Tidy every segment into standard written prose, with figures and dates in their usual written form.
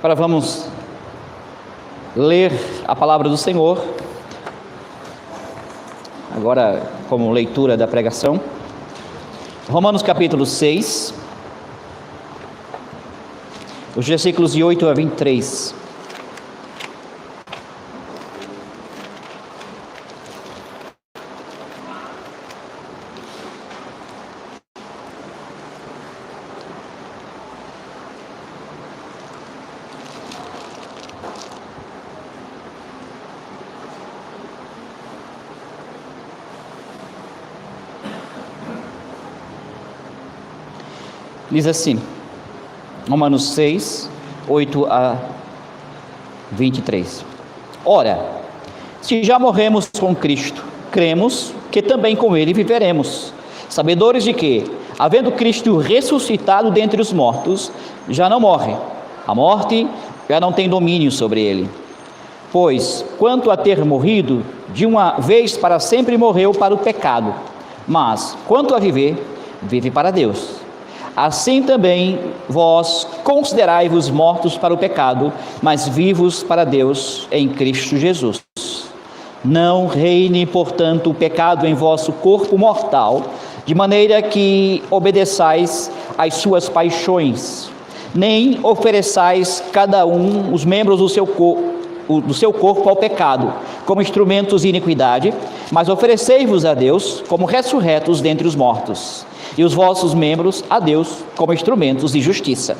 Agora vamos ler a palavra do Senhor, agora como leitura da pregação. Romanos capítulo 6, os versículos de 8 a 23. Diz assim, Romanos 6, 8 a 23. Ora, se já morremos com Cristo, cremos que também com Ele viveremos, sabedores de que, havendo Cristo ressuscitado dentre os mortos, já não morre, a morte já não tem domínio sobre Ele. Pois, quanto a ter morrido, de uma vez para sempre morreu para o pecado, mas, quanto a viver, vive para Deus. Assim também vós considerai-vos mortos para o pecado, mas vivos para Deus em Cristo Jesus. Não reine, portanto, o pecado em vosso corpo mortal, de maneira que obedeçais às suas paixões, nem ofereçais cada um os membros do seu corpo ao pecado, como instrumentos de iniquidade, mas oferecei-vos a Deus como ressurretos dentre os mortos, e os vossos membros a Deus como instrumentos de justiça.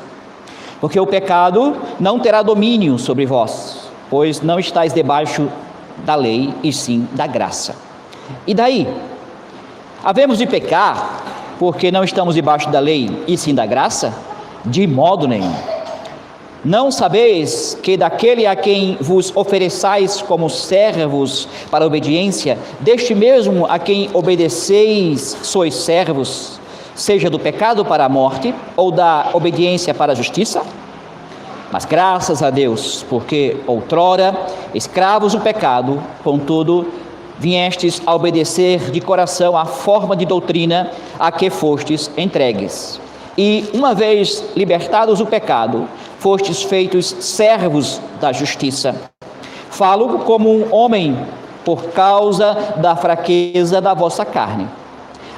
Porque o pecado não terá domínio sobre vós, pois não estáis debaixo da lei, e sim da graça. E daí? Havemos de pecar porque não estamos debaixo da lei, e sim da graça? De modo nenhum. Não sabeis que daquele a quem vos ofereçais como servos para a obediência, deste mesmo a quem obedeceis sois servos, seja do pecado para a morte, ou da obediência para a justiça? Mas graças a Deus, porque outrora, escravos do pecado, contudo, viestes a obedecer de coração à forma de doutrina a que fostes entregues. E, uma vez libertados do pecado, fostes feitos servos da justiça. Falo como um homem por causa da fraqueza da vossa carne.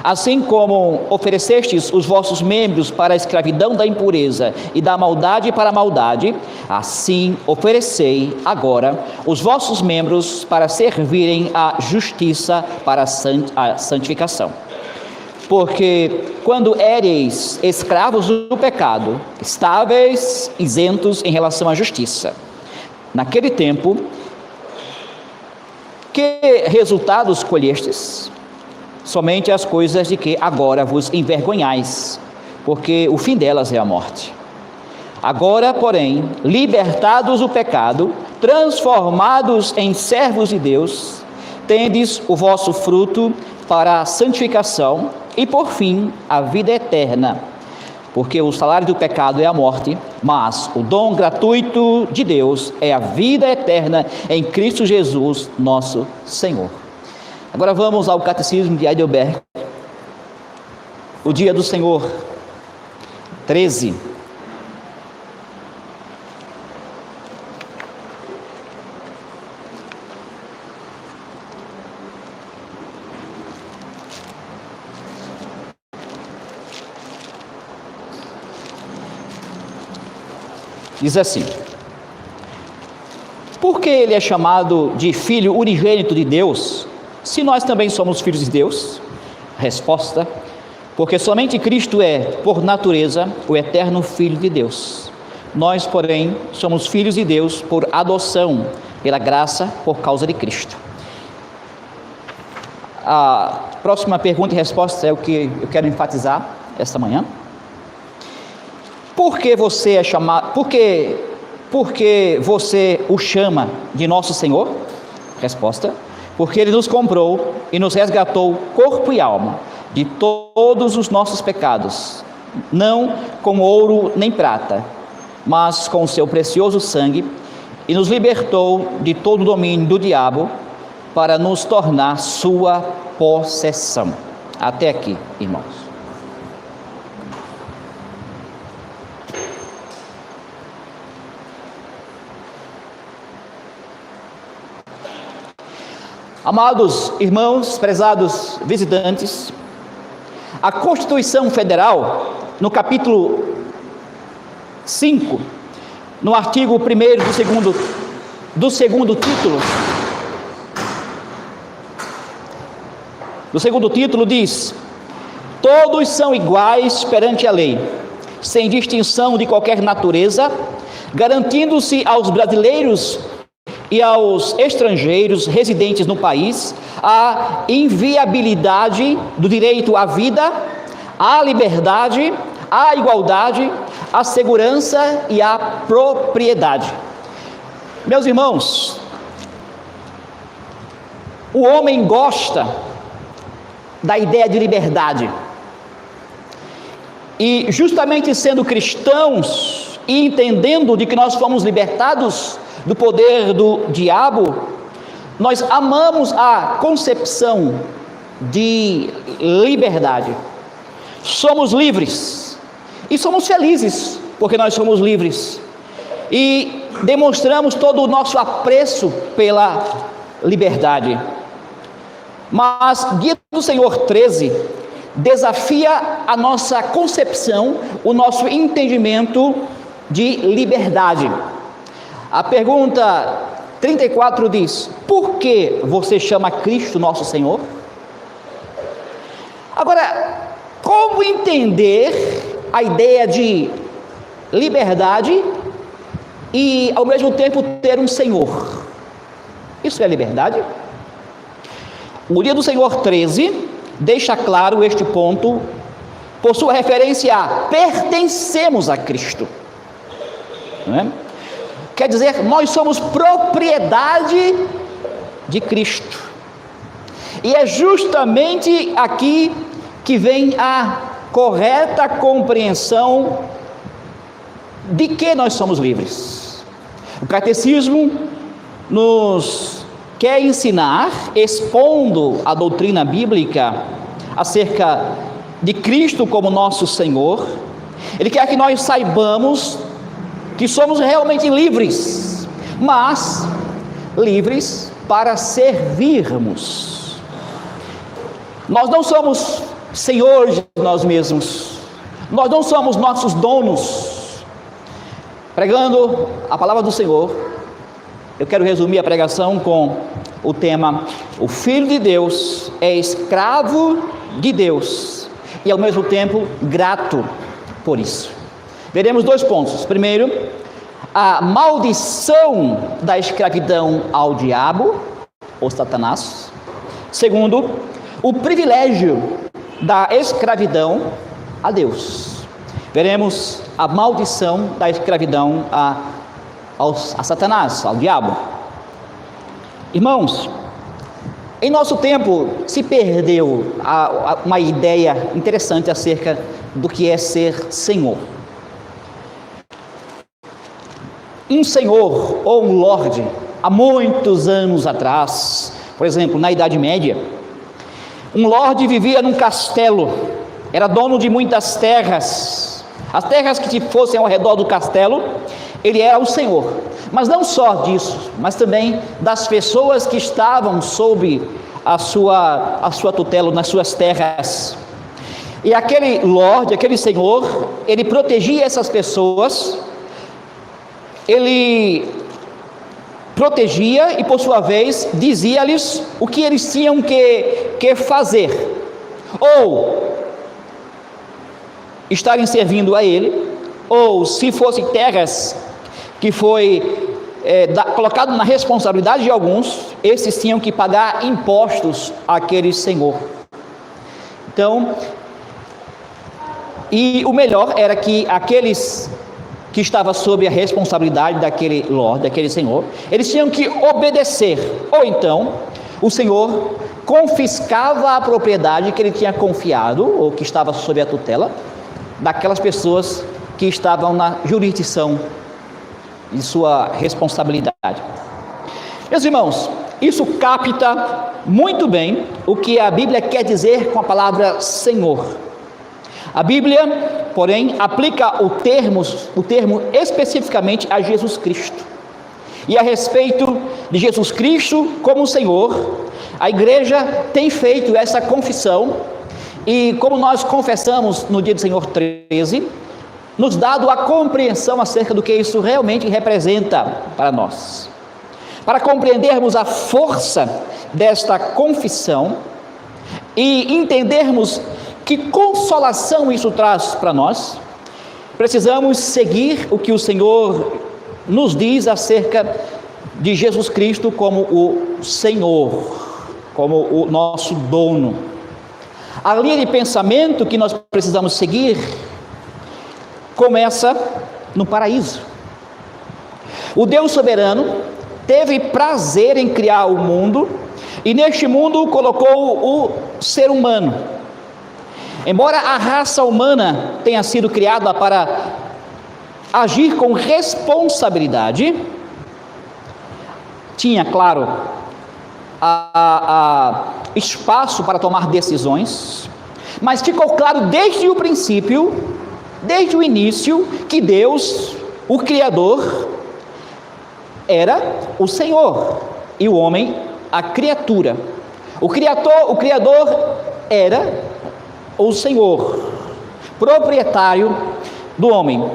Assim como oferecestes os vossos membros para a escravidão da impureza e da maldade para a maldade, assim oferecei agora os vossos membros para servirem à justiça para a santificação. Porque quando éreis escravos do pecado, estáveis, isentos em relação à justiça, naquele tempo, que resultados colhestes? Somente as coisas de que agora vos envergonhais, porque o fim delas é a morte. Agora, porém, libertados do pecado, transformados em servos de Deus, tendes o vosso fruto para a santificação e, por fim, a vida eterna. Porque o salário do pecado é a morte, mas o dom gratuito de Deus é a vida eterna em Cristo Jesus, nosso Senhor. Agora vamos ao Catecismo de Heidelberg, o dia do Senhor, 13. Diz assim: por que ele é chamado de Filho unigênito de Deus, se nós também somos filhos de Deus? Resposta: porque somente Cristo é, por natureza, o eterno Filho de Deus. Nós, porém, somos filhos de Deus por adoção, pela graça, por causa de Cristo. A próxima pergunta e resposta é o que eu quero enfatizar esta manhã. Por que você é chamado? Por que você o chama de nosso Senhor? Resposta: porque Ele nos comprou e nos resgatou corpo e alma de todos os nossos pecados, não com ouro nem prata, mas com o seu precioso sangue, e nos libertou de todo o domínio do diabo, para nos tornar sua possessão. Até aqui, irmãos. Amados irmãos, prezados visitantes, a Constituição Federal, no capítulo 5, no artigo 1º do segundo título diz: todos são iguais perante a lei, sem distinção de qualquer natureza, garantindo-se aos brasileiros e aos estrangeiros residentes no país a inviolabilidade do direito à vida, à liberdade, à igualdade, à segurança e à propriedade. Meus irmãos, o homem gosta da ideia de liberdade, e justamente sendo cristãos e entendendo de que nós fomos libertados do poder do diabo, nós amamos a concepção de liberdade. Somos livres e somos felizes porque nós somos livres e demonstramos todo o nosso apreço pela liberdade. Mas Guia do Senhor 13 desafia a nossa concepção, o nosso entendimento de liberdade. A pergunta 34 diz: por que você chama Cristo nosso Senhor? Agora, como entender a ideia de liberdade e ao mesmo tempo ter um Senhor? Isso é liberdade? O Dia do Senhor 13 deixa claro este ponto por sua referência a pertencemos a Cristo, não é? Quer dizer, nós somos propriedade de Cristo. E é justamente aqui que vem a correta compreensão de que nós somos livres. O catecismo nos quer ensinar, expondo a doutrina bíblica acerca de Cristo como nosso Senhor. Ele quer que nós saibamos que somos realmente livres, mas livres para servirmos. Nós não somos senhores de nós mesmos, nós não somos nossos donos. Pregando a palavra do Senhor, eu quero resumir a pregação com o tema: o Filho de Deus é escravo de Deus e ao mesmo tempo grato por isso. Veremos dois pontos. Primeiro, a maldição da escravidão ao diabo, ou Satanás. Segundo, o privilégio da escravidão a Deus. Veremos a maldição da escravidão a Satanás, ao diabo. Irmãos, em nosso tempo se perdeu uma ideia interessante acerca do que é ser senhor. Um senhor ou um lorde, há muitos anos atrás, por exemplo, na Idade Média, um lorde vivia num castelo, era dono de muitas terras. As terras que fossem ao redor do castelo, ele era o senhor. Mas não só disso, mas também das pessoas que estavam sob a sua tutela, nas suas terras. E aquele lorde, aquele senhor, ele protegia essas pessoas, ele protegia e, por sua vez, dizia-lhes o que eles tinham que fazer, ou estarem servindo a ele, ou se fossem terras que foi colocado na responsabilidade de alguns, esses tinham que pagar impostos àquele senhor. Então, e o melhor era que aqueles que estavam sob a responsabilidade daquele lorde, daquele senhor, eles tinham que obedecer, ou então o senhor confiscava a propriedade que ele tinha confiado, ou que estava sob a tutela daquelas pessoas que estavam na jurisdição de sua responsabilidade. Meus irmãos, isso capta muito bem o que a Bíblia quer dizer com a palavra Senhor. A Bíblia, porém, aplica o termo especificamente a Jesus Cristo. E a respeito de Jesus Cristo como Senhor, A igreja tem feito essa confissão e, como nós confessamos no dia do Senhor 13, nos dado a compreensão acerca do que isso realmente representa para nós. Para compreendermos a força desta confissão e entendermos que consolação isso traz para nós, precisamos seguir o que o Senhor nos diz acerca de Jesus Cristo como o Senhor, como o nosso dono. A linha de pensamento que nós precisamos seguir começa no paraíso. O Deus soberano teve prazer em criar o mundo e neste mundo colocou o ser humano. Embora a raça humana tenha sido criada para agir com responsabilidade, tinha, claro, espaço para tomar decisões, mas ficou claro desde o princípio, desde o início, que Deus, o Criador, era o Senhor e o homem a criatura. O Criador era o Senhor, proprietário do homem.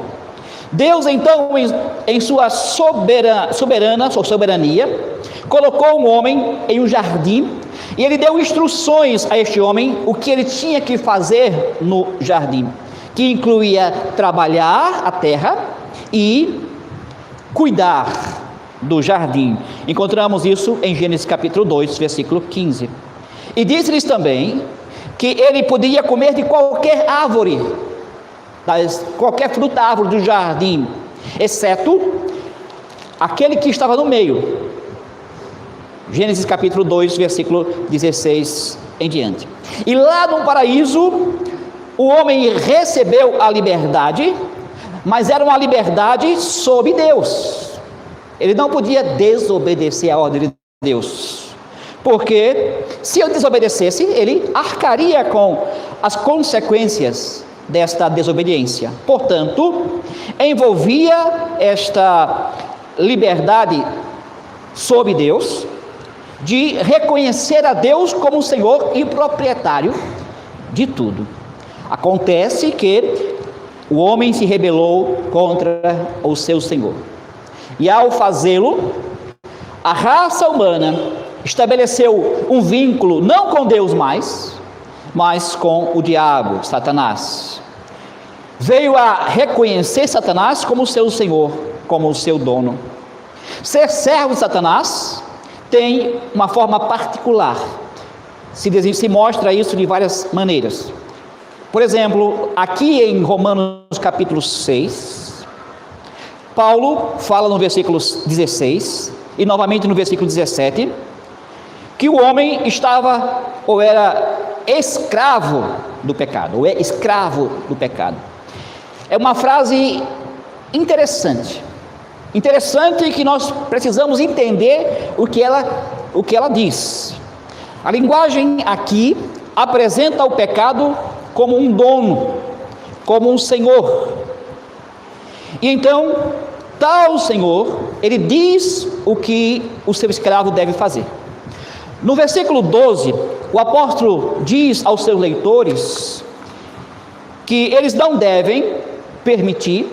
Deus então, em sua soberania, colocou o homem em um jardim e ele deu instruções a este homem o que ele tinha que fazer no jardim, que incluía trabalhar a terra e cuidar do jardim. Encontramos isso em Gênesis capítulo 2, versículo 15. E disse-lhes também que ele podia comer de qualquer árvore, qualquer fruta da árvore do jardim, exceto aquele que estava no meio. Gênesis capítulo 2, versículo 16 em diante. E lá no paraíso, o homem recebeu a liberdade, mas era uma liberdade sob Deus. Ele não podia desobedecer a ordem de Deus, porque se ele desobedecesse, ele arcaria com as consequências desta desobediência. Portanto, envolvia esta liberdade sob Deus, de reconhecer a Deus como Senhor e proprietário de tudo. Acontece que o homem se rebelou contra o seu Senhor. E ao fazê-lo, a raça humana estabeleceu um vínculo não com Deus mais, mas com o diabo, Satanás. Veio a reconhecer Satanás como seu Senhor, como o seu dono. Ser servo de Satanás tem uma forma particular. Se mostra isso de várias maneiras. Por exemplo, aqui em Romanos capítulo 6, Paulo fala no versículo 16 e novamente no versículo 17, que o homem estava ou era escravo do pecado, ou é escravo do pecado. É uma frase interessante que nós precisamos entender o que ela diz. A linguagem aqui apresenta o pecado como um dono, como um senhor. E então, tal senhor, ele diz o que o seu escravo deve fazer. No versículo 12, o apóstolo diz aos seus leitores que eles não devem permitir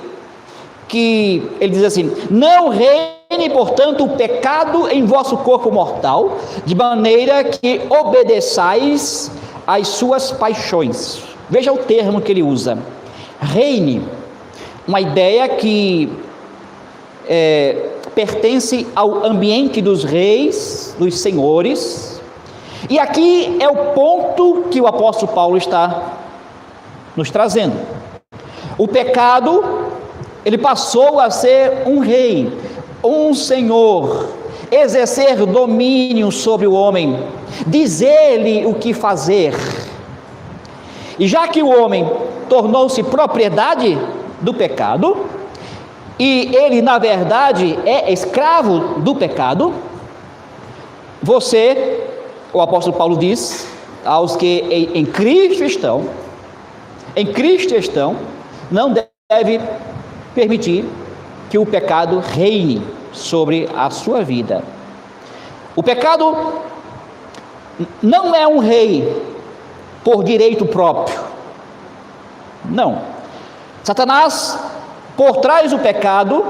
que, ele diz assim: não reine, portanto, o pecado em vosso corpo mortal, de maneira que obedeçais às suas paixões. Veja o termo que ele usa: reine, uma ideia que pertence ao ambiente dos reis, dos senhores. E aqui é o ponto que o apóstolo Paulo está nos trazendo. O pecado, ele passou a ser um rei, um senhor, exercer domínio sobre o homem, dizer-lhe o que fazer. E já que o homem tornou-se propriedade do pecado, e ele na verdade é escravo do pecado, você, o apóstolo Paulo diz, aos que em Cristo estão, não deve permitir que o pecado reine sobre a sua vida. O pecado não é um rei por direito próprio. Não. Satanás, por trás do pecado,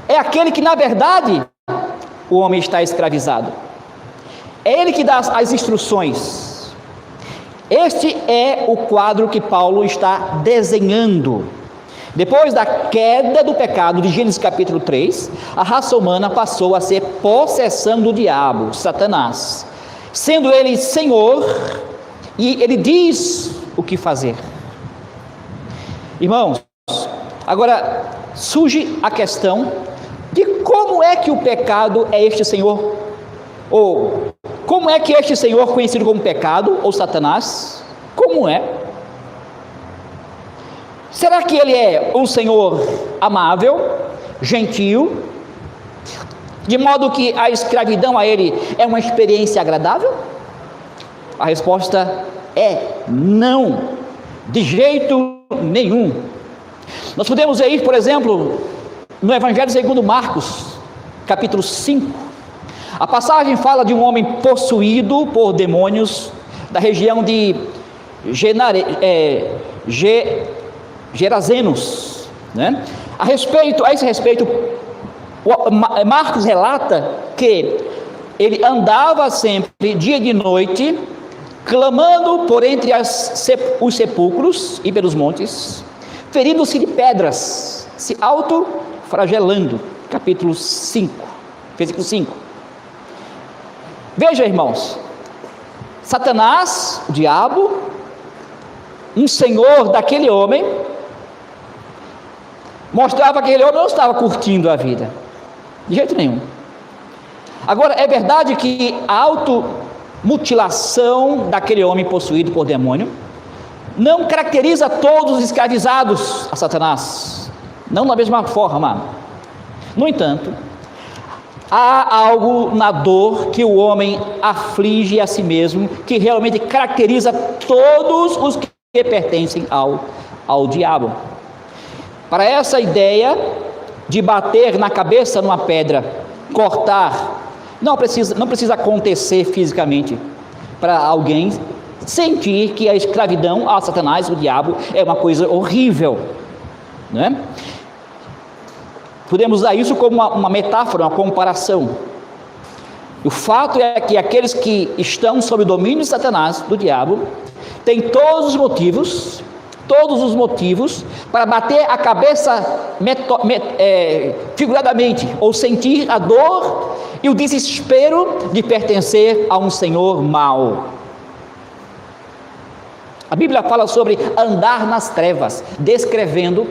é aquele que, na verdade, o homem está escravizado. É ele que dá as instruções. Este é o quadro que Paulo está desenhando. Depois da queda do pecado de Gênesis capítulo 3, a raça humana passou a ser possessão do diabo, Satanás, sendo ele senhor, e ele diz o que fazer. Irmãos, agora surge a questão de como é que o pecado é este senhor, ou como é que este senhor, conhecido como pecado, ou Satanás, como é? Será que ele é um senhor amável, gentil, de modo que a escravidão a ele é uma experiência agradável? A resposta é não, de jeito nenhum. Nós podemos ir, por exemplo, no Evangelho segundo Marcos, capítulo 5. A passagem fala de um homem possuído por demônios da região de Gerazenos, né? A esse respeito, Marcos relata que ele andava sempre, dia e noite, clamando por entre os sepulcros e pelos montes, ferindo-se de pedras, se autoflagelando. Capítulo 5, versículo 5. Veja, irmãos, Satanás, o diabo, um senhor daquele homem, mostrava que aquele homem não estava curtindo a vida, de jeito nenhum. Agora, é verdade que a automutilação daquele homem possuído por demônio não caracteriza todos os escravizados a Satanás, não da mesma forma. No entanto, há algo na dor que o homem aflige a si mesmo, que realmente caracteriza todos os que pertencem ao diabo. Para essa ideia de bater na cabeça numa pedra, cortar, não precisa acontecer fisicamente para alguém sentir que a escravidão a Satanás, o diabo, é uma coisa horrível, né? Podemos usar isso como uma metáfora, uma comparação. O fato é que aqueles que estão sob o domínio de Satanás, do diabo, têm todos os motivos para bater a cabeça figuradamente, ou sentir a dor e o desespero de pertencer a um senhor mau. A Bíblia fala sobre andar nas trevas, descrevendo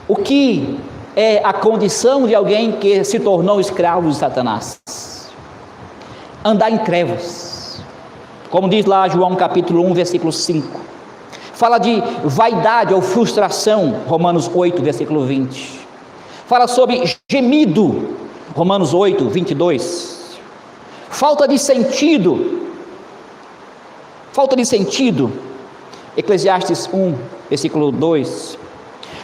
o que é a condição de alguém que se tornou escravo de Satanás. Andar em trevas, como diz lá João capítulo 1, versículo 5. Fala de vaidade ou frustração, Romanos 8, versículo 20. Fala sobre gemido, Romanos 8, 22. Falta de sentido, Eclesiastes 1, versículo 2.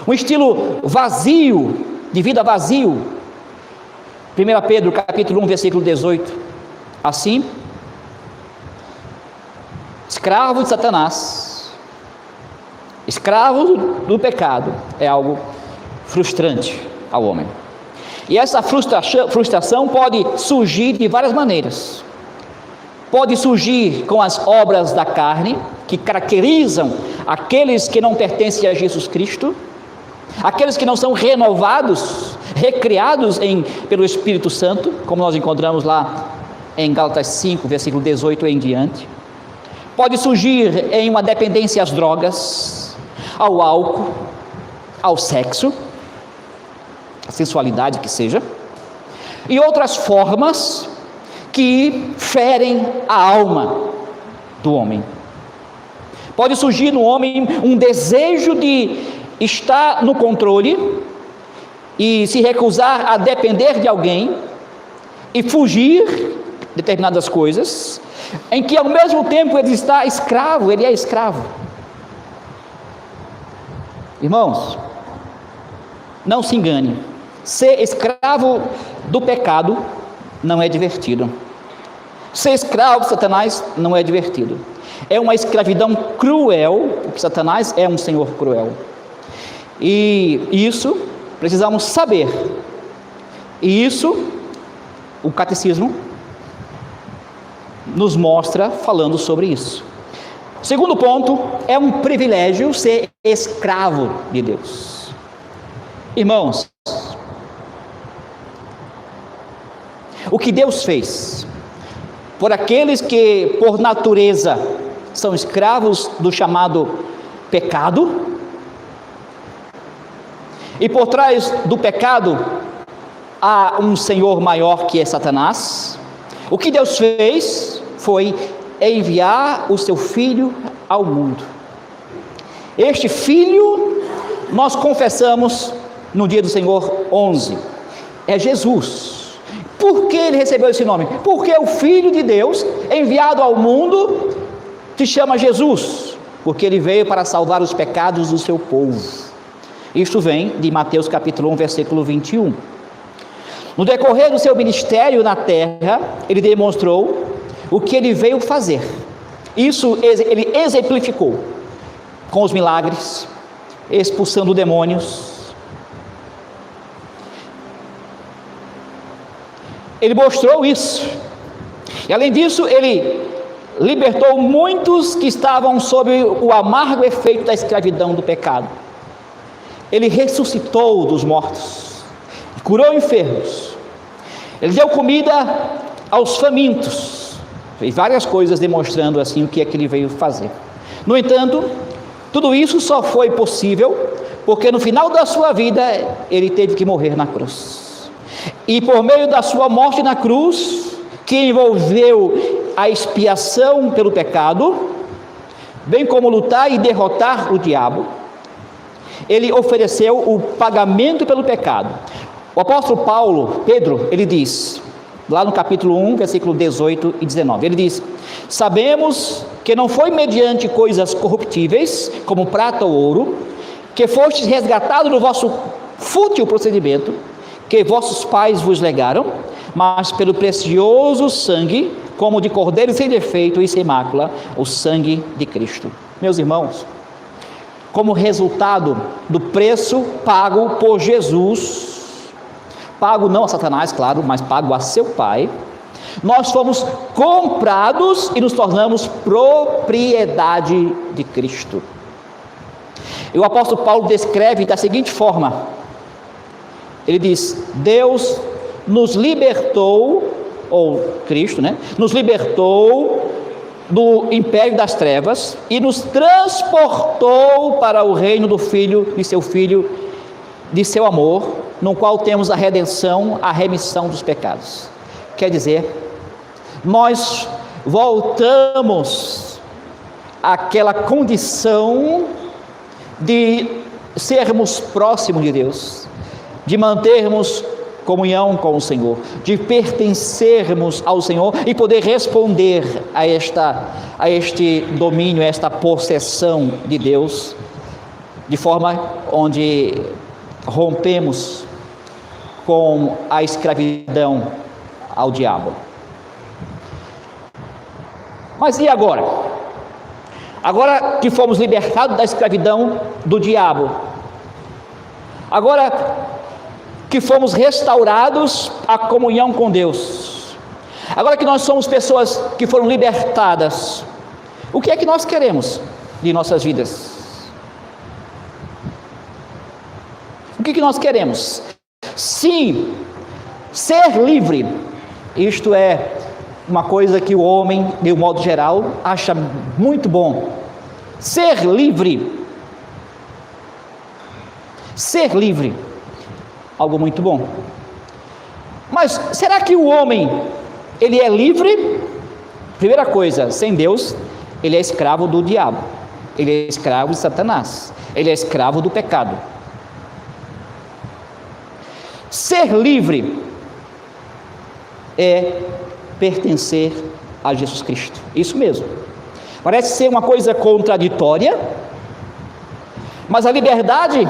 Um estilo vazio, de vida vazio, 1 Pedro capítulo 1, versículo 18. Assim, escravo de Satanás, escravo do pecado, é algo frustrante ao homem. E essa frustração pode surgir de várias maneiras. Pode surgir com as obras da carne, que caracterizam aqueles que não pertencem a Jesus Cristo, aqueles que não são renovados, recriados pelo Espírito Santo, como nós encontramos lá em Gálatas 5, versículo 18 em diante. Pode surgir em uma dependência às drogas, ao álcool, ao sexo, a sensualidade que seja, e outras formas que ferem a alma do homem. Pode surgir no homem um desejo de estar no controle e se recusar a depender de alguém e fugir de determinadas coisas, em que ao mesmo tempo ele está escravo, ele é escravo. Irmãos, não se engane, ser escravo do pecado não é divertido. Ser escravo de Satanás não é divertido. É uma escravidão cruel, porque Satanás é um senhor cruel. E isso precisamos saber. E isso o catecismo nos mostra falando sobre isso. Segundo ponto, é um privilégio ser escravo de Deus. Irmãos, o que Deus fez por aqueles que por natureza são escravos do chamado pecado, e por trás do pecado há um senhor maior que é Satanás. O que Deus fez foi enviar o seu Filho ao mundo. Este Filho nós confessamos no dia do Senhor 11, é Jesus. Por que ele recebeu esse nome? Porque o Filho de Deus enviado ao mundo se chama Jesus, porque ele veio para salvar os pecados do seu povo. Isto vem de Mateus capítulo 1, versículo 21. No decorrer do seu ministério na terra, ele demonstrou o que ele veio fazer. Isso ele exemplificou com os milagres, expulsando demônios. Ele mostrou isso. E além disso, ele libertou muitos que estavam sob o amargo efeito da escravidão do pecado. Ele ressuscitou dos mortos, curou enfermos, ele deu comida aos famintos, fez várias coisas demonstrando assim o que é que ele veio fazer. No entanto, tudo isso só foi possível porque no final da sua vida ele teve que morrer na cruz. E por meio da sua morte na cruz, que envolveu a expiação pelo pecado, bem como lutar e derrotar o diabo, ele ofereceu o pagamento pelo pecado. O apóstolo Paulo, Pedro, ele diz, lá no capítulo 1, versículo 18 e 19, ele diz: sabemos que não foi mediante coisas corruptíveis, como prata ou ouro, que fostes resgatados do vosso fútil procedimento, que vossos pais vos legaram, mas pelo precioso sangue, como de cordeiro sem defeito e sem mácula, o sangue de Cristo. Meus irmãos, como resultado do preço pago por Jesus, pago não a Satanás, claro, mas pago a seu Pai, nós fomos comprados e nos tornamos propriedade de Cristo. E o apóstolo Paulo descreve da seguinte forma, ele diz: Deus nos libertou, ou Cristo, nos libertou do império das trevas e nos transportou para o reino do Filho, de seu Filho, de seu amor, no qual temos a redenção, a remissão dos pecados. Quer dizer, nós voltamos àquela condição de sermos próximos de Deus, de mantermos comunhão com o Senhor, de pertencermos ao Senhor e poder responder a este domínio, a esta possessão de Deus, de forma onde rompemos com a escravidão ao diabo. Mas e agora? Agora que fomos libertados da escravidão do diabo, agora que fomos restaurados à comunhão com Deus, agora que nós somos pessoas que foram libertadas, o que é que nós queremos de nossas vidas? O que nós queremos? Sim, ser livre. Isto é uma coisa que o homem, de um modo geral, acha muito bom. Ser livre. Ser livre. Algo muito bom. Mas será que o homem, ele é livre? Primeira coisa, sem Deus, ele é escravo do diabo. Ele é escravo de Satanás. Ele é escravo do pecado. Ser livre é pertencer a Jesus Cristo. Isso mesmo. Parece ser uma coisa contraditória, mas a liberdade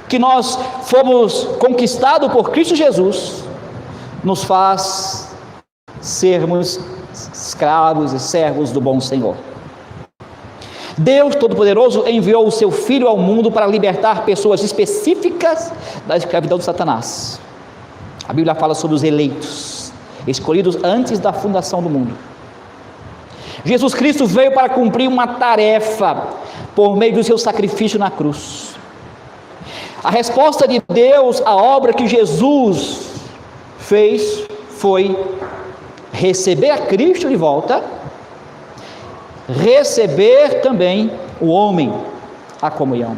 que nós fomos conquistados por Cristo Jesus nos faz sermos escravos e servos do bom Senhor. Deus Todo-Poderoso enviou o seu Filho ao mundo para libertar pessoas específicas da escravidão de Satanás. A Bíblia fala sobre os eleitos, escolhidos antes da fundação do mundo. Jesus Cristo veio para cumprir uma tarefa por meio do seu sacrifício na cruz. A resposta de Deus à obra que Jesus fez foi receber a Cristo de volta, receber também o homem à comunhão.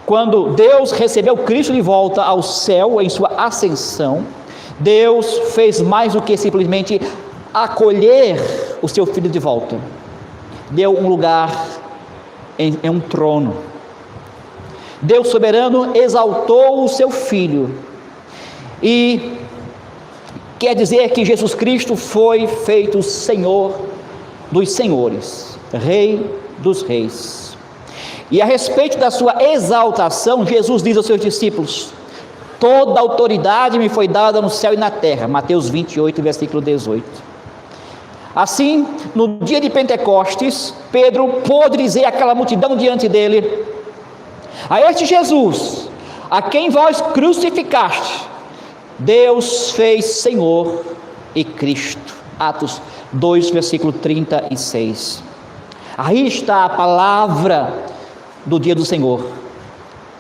Quando Deus recebeu Cristo de volta ao céu em sua ascensão, Deus fez mais do que simplesmente acolher o seu filho de volta. Deu um lugar em um trono. Deus soberano exaltou o seu filho. E quer dizer que Jesus Cristo foi feito Senhor dos senhores, Rei dos reis. E a respeito da sua exaltação, Jesus diz aos seus discípulos: toda autoridade me foi dada no céu e na terra. Mateus 28, versículo 18. Assim, no dia de Pentecostes, Pedro pôde dizer àquela multidão diante dele: a este Jesus, a quem vós crucificaste, Deus fez Senhor e Cristo. Atos 2, versículo 36. Aí está a palavra do dia do Senhor,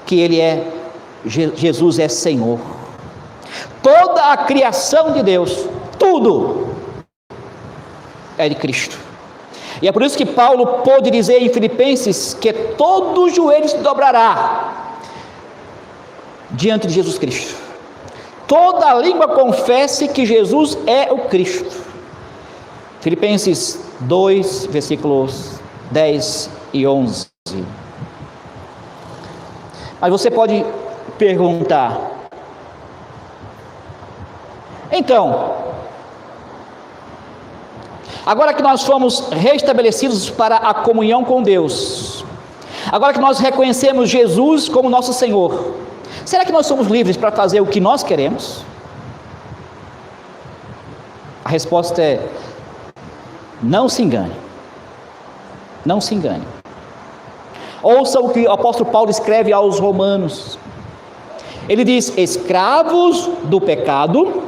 que Ele é, Jesus é Senhor. Toda a criação de Deus, tudo é de Cristo. E é por isso que Paulo pôde dizer em Filipenses que todo o joelho se dobrará diante de Jesus Cristo. Toda a língua confesse que Jesus é o Cristo. Filipenses 2, versículos 10 e 11. Mas você pode perguntar: então, agora que nós fomos restabelecidos para a comunhão com Deus, agora que nós reconhecemos Jesus como nosso Senhor, será que nós somos livres para fazer o que nós queremos? A resposta é: não se engane. Não se engane. Ouça o que o apóstolo Paulo escreve aos Romanos. Ele diz: escravos do pecado.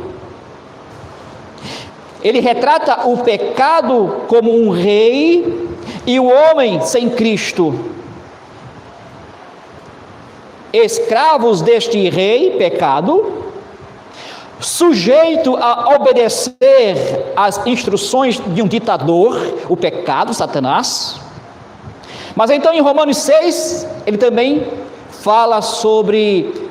Ele retrata o pecado como um rei e o homem sem Cristo. Escravos deste rei, pecado, sujeito a obedecer às instruções de um ditador, o pecado, Satanás. Mas então em Romanos 6, ele também fala sobre,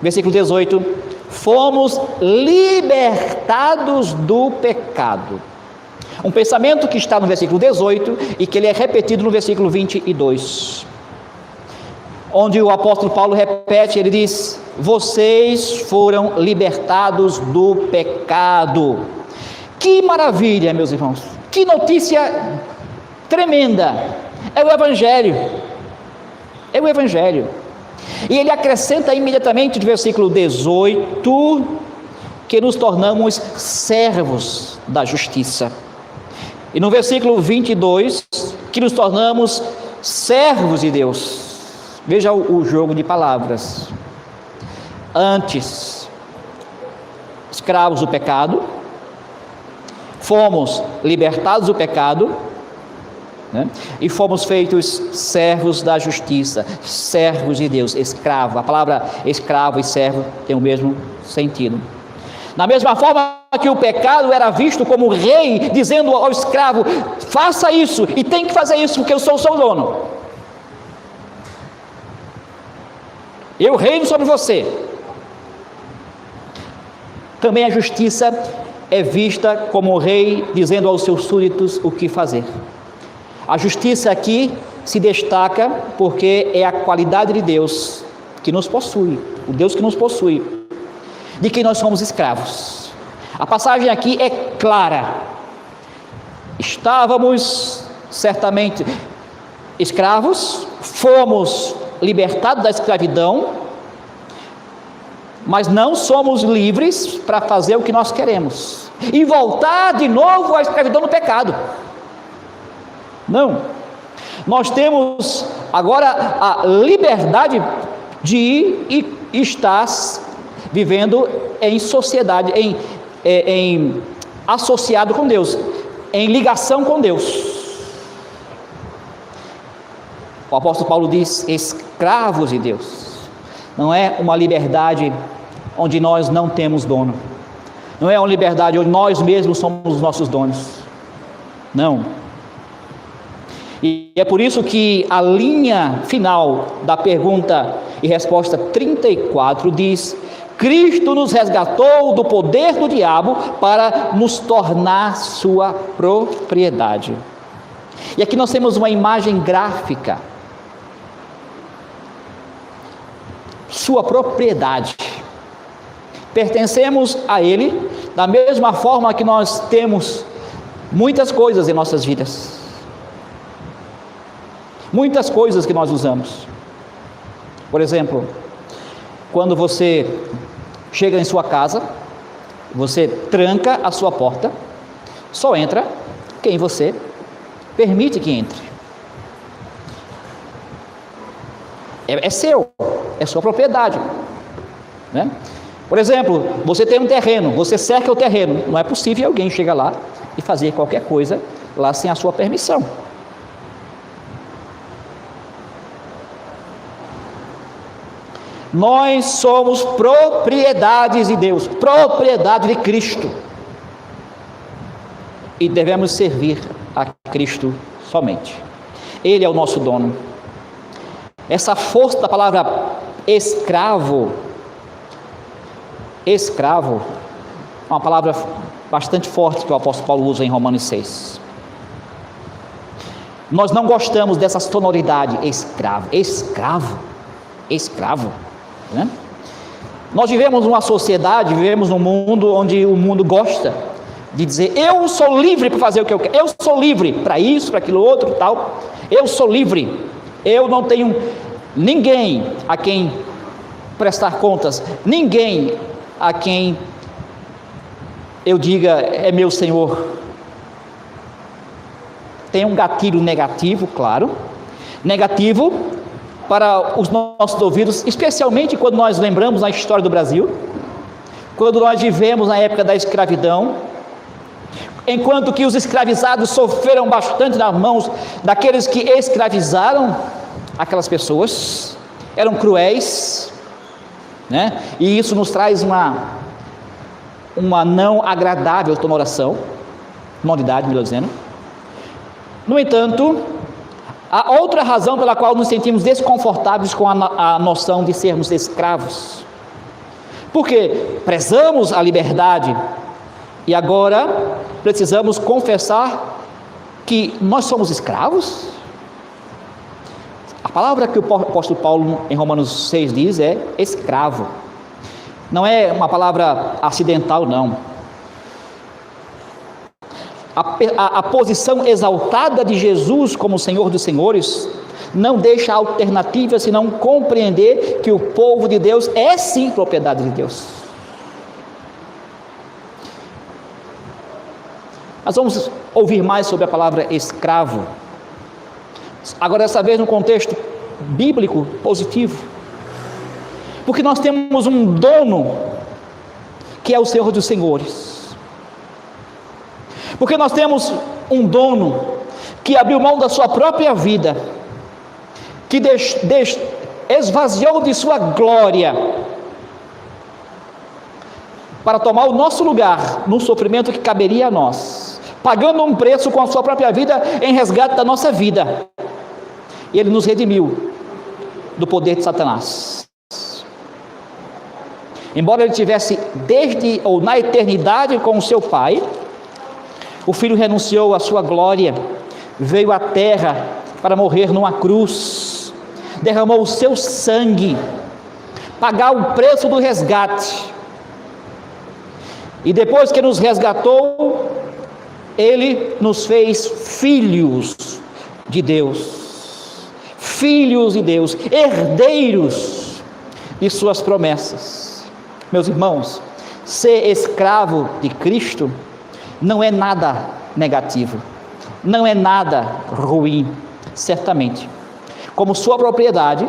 versículo 18, fomos libertados do pecado. Um pensamento que está no versículo 18 e que ele é repetido no versículo 22. Onde o apóstolo Paulo repete, ele diz: vocês foram libertados do pecado. Que maravilha, meus irmãos, que notícia tremenda, é o Evangelho, é o Evangelho. E ele acrescenta imediatamente no versículo 18, que nos tornamos servos da justiça. E no versículo 22, que nos tornamos servos de Deus. Veja o jogo de palavras. Antes, escravos do pecado, fomos libertados do pecado, né? E fomos feitos servos da justiça, servos de Deus. Escravo, a palavra escravo e servo tem o mesmo sentido. Da mesma forma que o pecado era visto como rei, dizendo ao escravo: faça isso, e tem que fazer isso, porque eu sou o seu dono, eu reino sobre você. Também a justiça é vista como o rei dizendo aos seus súditos o que fazer. A justiça aqui se destaca porque é a qualidade de Deus que nos possui, o Deus que nos possui, de quem nós somos escravos. A passagem aqui é clara. Estávamos certamente escravos, fomos libertados da escravidão, Mas não somos livres para fazer o que nós queremos e voltar de novo à escravidão do pecado. Não. Nós temos agora a liberdade de ir e estar vivendo em sociedade, em associado com Deus, em ligação com Deus. O apóstolo Paulo diz: escravos de Deus. Não é uma liberdade onde nós não temos dono. Não é uma liberdade onde nós mesmos somos os nossos donos. Não. E é por isso que a linha final da pergunta e resposta 34 diz: Cristo nos resgatou do poder do diabo para nos tornar sua propriedade. E aqui nós temos uma imagem gráfica. Sua propriedade. Pertencemos a Ele da mesma forma que nós temos muitas coisas em nossas vidas. Muitas coisas que nós usamos. Por exemplo, quando você chega em sua casa, você tranca a sua porta, só entra quem você permite que entre. É seu, é sua propriedade, né? Por exemplo, você tem um terreno, você cerca o terreno, não é possível alguém chegar lá e fazer qualquer coisa lá sem a sua permissão. Nós somos propriedades de Deus, propriedade de Cristo, e devemos servir a Cristo somente. Ele é o nosso dono. Essa força da palavra escravo, é uma palavra bastante forte que o apóstolo Paulo usa em Romanos 6. Nós não gostamos dessa sonoridade, escravo, né? Nós vivemos numa sociedade, vivemos num mundo onde o mundo gosta de dizer: eu sou livre para fazer o que eu quero, eu sou livre para isso, para aquilo outro e tal, eu sou livre, eu não tenho ninguém a quem prestar contas, ninguém a quem eu diga é meu Senhor. Tem um gatilho negativo, claro, negativo para os nossos ouvidos, especialmente quando nós lembramos a história do Brasil, quando nós vivemos na época da escravidão, enquanto que os escravizados sofreram bastante nas mãos daqueles que escravizaram aquelas pessoas, eram cruéis, né? E isso nos traz uma não agradável tonalidade, melhor dizendo. No entanto, há outra razão pela qual nos sentimos desconfortáveis com a noção de sermos escravos, porque prezamos a liberdade e agora precisamos confessar que nós somos escravos. A palavra que o apóstolo Paulo em Romanos 6 diz é escravo. Não é uma palavra acidental, não. A posição exaltada de Jesus como Senhor dos Senhores não deixa alternativa senão compreender que o povo de Deus é sim propriedade de Deus. Nós vamos ouvir mais sobre a palavra escravo, agora dessa vez no contexto bíblico positivo, porque nós temos um dono que é o Senhor dos Senhores, porque nós temos um dono que abriu mão da sua própria vida, que esvaziou de sua glória para tomar o nosso lugar no sofrimento que caberia a nós, pagando um preço com a sua própria vida em resgate da nossa vida. E Ele nos redimiu do poder de Satanás. Embora Ele tivesse desde ou na eternidade com o seu Pai, o Filho renunciou à sua glória, veio à terra para morrer numa cruz, derramou o seu sangue, pagar o preço do resgate. E depois que nos resgatou, Ele nos fez filhos de Deus, herdeiros de suas promessas. Meus irmãos, ser escravo de Cristo não é nada negativo, não é nada ruim, certamente. Como sua propriedade,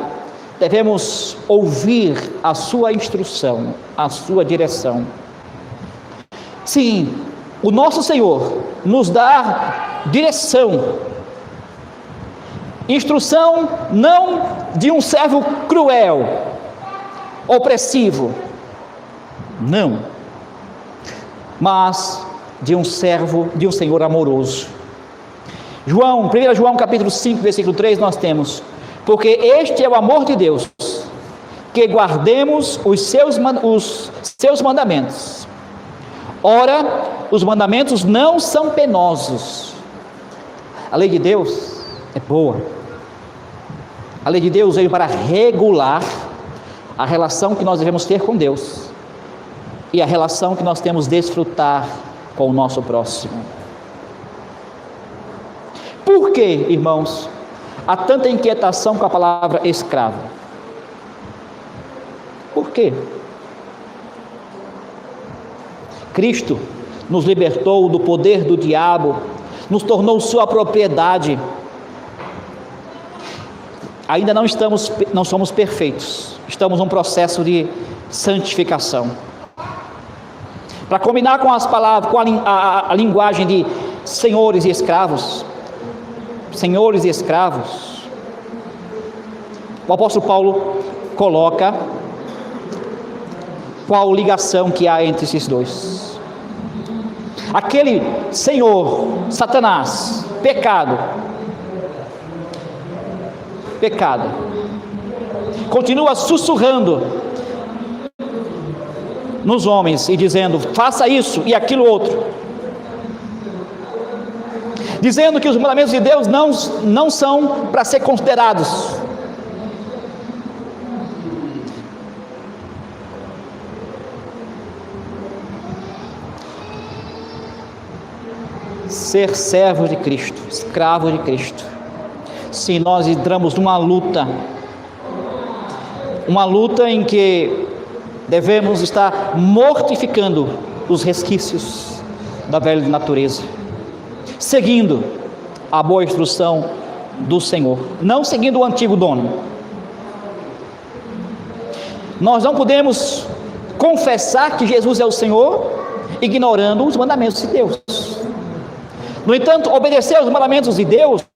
devemos ouvir a sua instrução, a sua direção. Sim, o nosso Senhor nos dá direção, instrução não de um servo cruel, opressivo, não, mas de um servo, de um Senhor amoroso. 1 João capítulo 5, versículo 3, nós temos: porque este é o amor de Deus, que guardemos os seus mandamentos. Ora, os mandamentos não são penosos. A lei de Deus é boa. A lei de Deus veio para regular a relação que nós devemos ter com Deus e a relação que nós temos de desfrutar com o nosso próximo. Por que, irmãos, há tanta inquietação com a palavra escravo? Por quê? Cristo nos libertou do poder do diabo, nos tornou sua propriedade. Ainda não somos perfeitos, estamos num processo de santificação. Para combinar com as palavras, com a linguagem de senhores e escravos, o apóstolo Paulo coloca qual ligação que há entre esses dois. Aquele senhor, Satanás, pecado, continua sussurrando nos homens e dizendo: faça isso e aquilo outro, dizendo que os mandamentos de Deus não são para ser considerados. Ser servo de Cristo, escravo de Cristo, se nós entramos numa luta em que devemos estar mortificando os resquícios da velha natureza, seguindo a boa instrução do Senhor, não seguindo o antigo dono. Nós não podemos confessar que Jesus é o Senhor ignorando os mandamentos de Deus. No entanto, obedecer aos mandamentos de Deus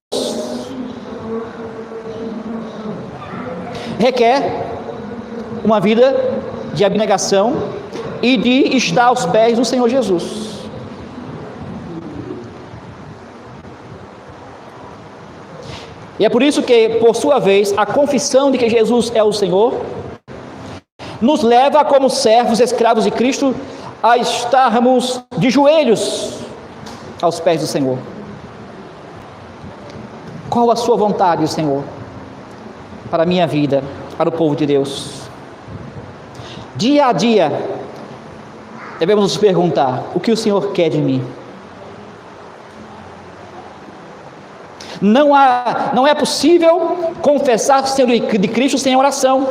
requer uma vida de abnegação e de estar aos pés do Senhor Jesus. E é por isso que, por sua vez, a confissão de que Jesus é o Senhor nos leva, como servos escravos de Cristo, a estarmos de joelhos aos pés do Senhor. Qual a sua vontade, Senhor, para a minha vida, para o povo de Deus? Dia a dia devemos nos perguntar: o que o Senhor quer de mim? Não é possível confessar o Senhor de Cristo sem oração.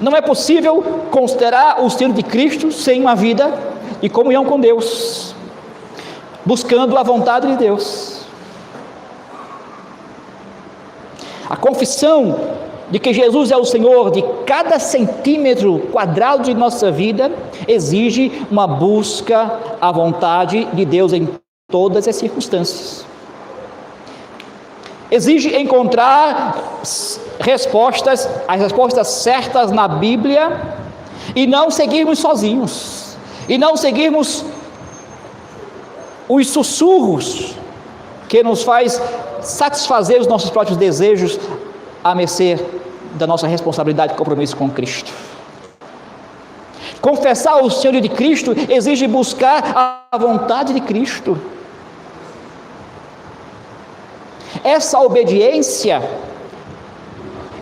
Não é possível considerar o Senhor de Cristo sem uma vida de comunhão com Deus, buscando a vontade de Deus. A confissão de que Jesus é o Senhor de cada centímetro quadrado de nossa vida exige uma busca à vontade de Deus em todas as circunstâncias. Exige encontrar as respostas certas na Bíblia e não seguirmos sozinhos, e não seguirmos os sussurros que nos faz satisfazer os nossos próprios desejos à mercê da nossa responsabilidade e compromisso com Cristo. Confessar o Senhor de Cristo exige buscar a vontade de Cristo. Essa obediência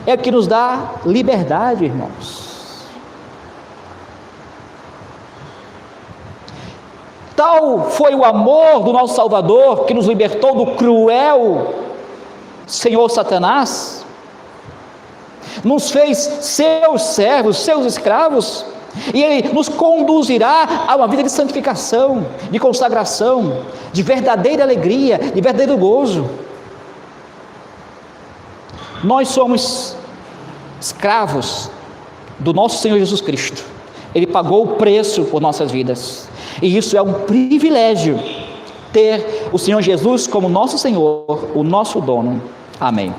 é que nos dá liberdade, irmãos. Tal foi o amor do nosso Salvador, que nos libertou do cruel Senhor Satanás, nos fez seus servos, seus escravos, e Ele nos conduzirá a uma vida de santificação, de consagração, de verdadeira alegria, de verdadeiro gozo. Nós somos escravos do nosso Senhor Jesus Cristo. Ele pagou o preço por nossas vidas, e isso é um privilégio, ter o Senhor Jesus como nosso Senhor, o nosso dono. Amém.